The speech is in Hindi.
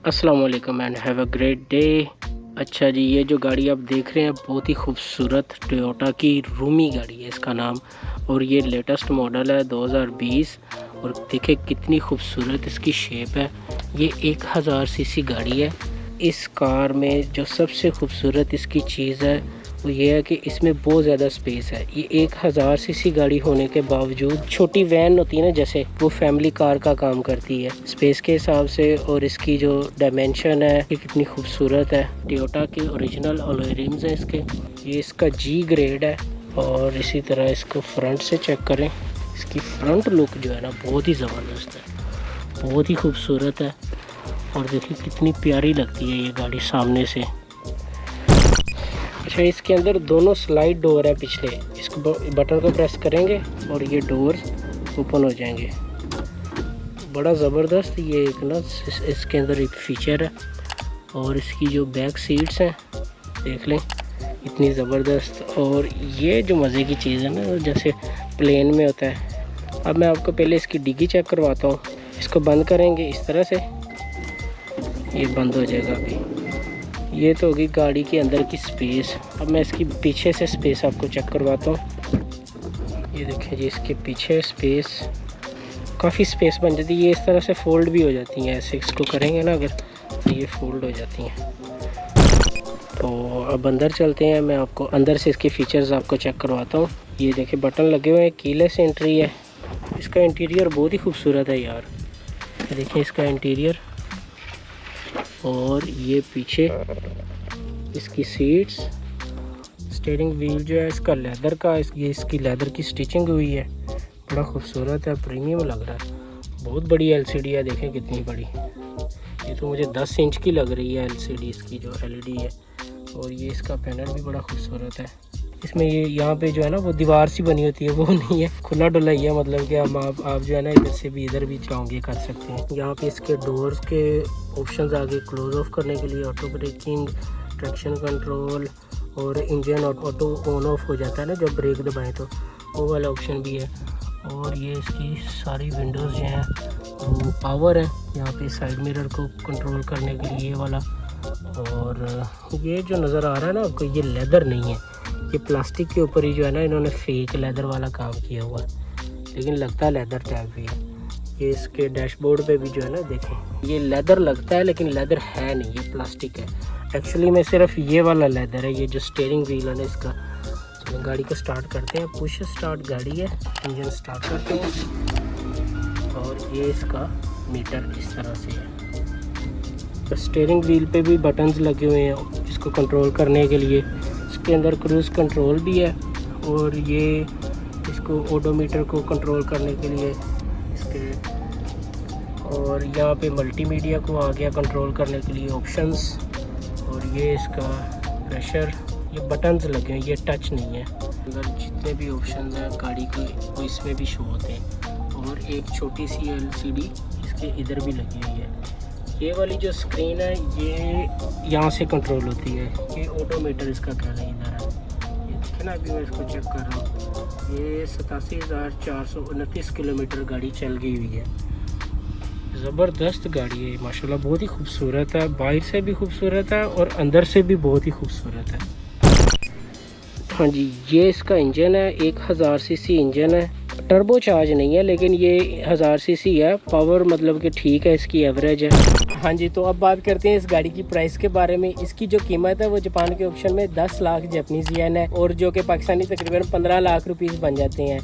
अस्सलाम वालेकुम and have a great day. अच्छा जी, ये जो गाड़ी आप देख रहे हैं बहुत ही खूबसूरत टोयोटा की रूमी गाड़ी है इसका नाम, और ये लेटेस्ट मॉडल है 2020। और देखिए कितनी खूबसूरत इसकी शेप है। ये 1000 सीसी गाड़ी है। इस कार में जो सबसे खूबसूरत इसकी चीज़ है वो ये है कि इसमें बहुत ज़्यादा स्पेस है। ये 1000 सीसी गाड़ी होने के बावजूद छोटी वैन होती है ना, जैसे वो फैमिली कार का काम करती है स्पेस के हिसाब से। और इसकी जो डायमेंशन है ये कितनी खूबसूरत है। टोयोटा के ओरिजिनल अलॉय रिम्स हैं इसके। ये इसका जी ग्रेड है। और इसी तरह इसको फ्रंट से चेक करें। इसकी फ्रंट लुक जो है ना बहुत ही ज़बरदस्त है, बहुत ही खूबसूरत है। और देखिए कितनी प्यारी लगती है ये गाड़ी सामने से। अच्छा, इसके अंदर दोनों स्लाइड डोर है पिछले। इसको बटन को प्रेस करेंगे और ये डोर्स ओपन हो जाएंगे। बड़ा ज़बरदस्त ये एक ना इसके अंदर एक फ़ीचर है। और इसकी जो बैक सीट्स हैं देख लें, इतनी ज़बरदस्त। और ये जो मज़े की चीज़ है ना, जैसे प्लेन में होता है। अब मैं आपको पहले इसकी डिग्गी चेक करवाता हूँ। इसको बंद करेंगे इस तरह से, ये बंद हो जाएगा। अभी ये तो होगी गाड़ी के अंदर की स्पेस। अब मैं इसकी पीछे से स्पेस आपको चेक करवाता हूँ। ये देखें जी, इसके पीछे स्पेस, काफ़ी स्पेस बन जाती है। ये इस तरह से फोल्ड भी हो जाती हैं, ऐसे इसको करेंगे ना अगर तो ये फोल्ड हो जाती हैं। तो अब अंदर चलते हैं, मैं आपको अंदर से इसके फीचर्स आपको चेक करवाता हूँ। ये देखें बटन लगे हुए हैं, कीलेस एंट्री है। इसका इंटीरियर बहुत ही खूबसूरत है यार। देखिए इसका इंटीरियर। और ये पीछे इसकी सीट्स, स्टीयरिंग व्हील जो है इसका लेदर का, ये इसकी लेदर की स्टिचिंग हुई है। बड़ा खूबसूरत है, प्रीमियम लग रहा है। बहुत बड़ी एलसीडी है, देखें कितनी बड़ी। ये तो मुझे 10 इंच की लग रही है एलसीडी इसकी जो एलईडी है। और ये इसका पैनल भी बड़ा खूबसूरत है। इसमें ये यहाँ पे जो है ना वो दीवार सी बनी होती है, वो नहीं है, खुला डुला ही है। मतलब कि आप जो है ना इधर से भी इधर भी चाहोगे कर सकते हैं। यहाँ पे इसके डोर्स के ऑप्शंस आगे क्लोज ऑफ करने के लिए, ऑटो ब्रेकिंग, ट्रैक्शन कंट्रोल, और इंजन ऑटो ऑन ऑफ हो जाता है ना जब ब्रेक दबाएं, तो वो वाला ऑप्शन भी है। और ये इसकी सारी विंडोज़ जो हैं वो पावर है। यहाँ पे साइड मिरर को कंट्रोल करने के लिए ये वाला। और ये जो नज़र आ रहा है ना आपको, ये लेदर नहीं है, ये प्लास्टिक के ऊपर ही जो है ना इन्होंने फेक लेदर वाला काम किया हुआ है, लेकिन लगता है लेदर टाइप भी है। ये इसके डैशबोर्ड पे भी जो है ना देखें, ये लेदर लगता है लेकिन लेदर है नहीं, ये प्लास्टिक है एक्चुअली में। सिर्फ ये वाला लेदर है। ये जो स्टीयरिंग व्हील है ना इसका। चलो गाड़ी को स्टार्ट करते हैं। पुश स्टार्ट गाड़ी है, इंजन स्टार्ट करते हैं। और ये इसका मीटर इस तरह से है। तो स्टीयरिंग व्हील पे भी बटन्स लगे हुए हैं जिसको कंट्रोल करने के लिए। इसके अंदर क्रूज़ कंट्रोल भी है। और ये इसको ओडोमीटर को कंट्रोल करने के लिए इसके। और यहाँ पे मल्टीमीडिया को आ गया कंट्रोल करने के लिए ऑप्शंस। और ये इसका प्रेशर, ये बटन्स लगे हैं, ये टच नहीं है। अंदर जितने भी ऑप्शन हैं गाड़ी के वो इसमें भी शो होते हैं। और एक छोटी सी एलसीडी इसके इधर भी लगी हुई है। ये वाली जो स्क्रीन है ये यहाँ से कंट्रोल होती है। ये ऑडोमीटर इसका क्या नहीं इधर है, ये देखिए ना, अभी मैं इसको चेक कर रहा हूँ। ये 87,429 किलोमीटर गाड़ी चल गई हुई है। ज़बरदस्त गाड़ी है माशाल्लाह, बहुत ही खूबसूरत है। बाहर से भी खूबसूरत है और अंदर से भी बहुत ही खूबसूरत है। हाँ जी, ये इसका इंजन है, 1000 सीसी इंजन है। टर्बो चार्ज नहीं है लेकिन ये 1000 सीसी है। पावर मतलब कि ठीक है, इसकी एवरेज है। हाँ जी, तो अब बात करते हैं इस गाड़ी की प्राइस के बारे में। इसकी जो कीमत है वो जापान के ऑप्शन में 10 लाख जापानीज़ येन है, और जो कि पाकिस्तानी तकरीबन 15 लाख रुपीस बन जाते हैं।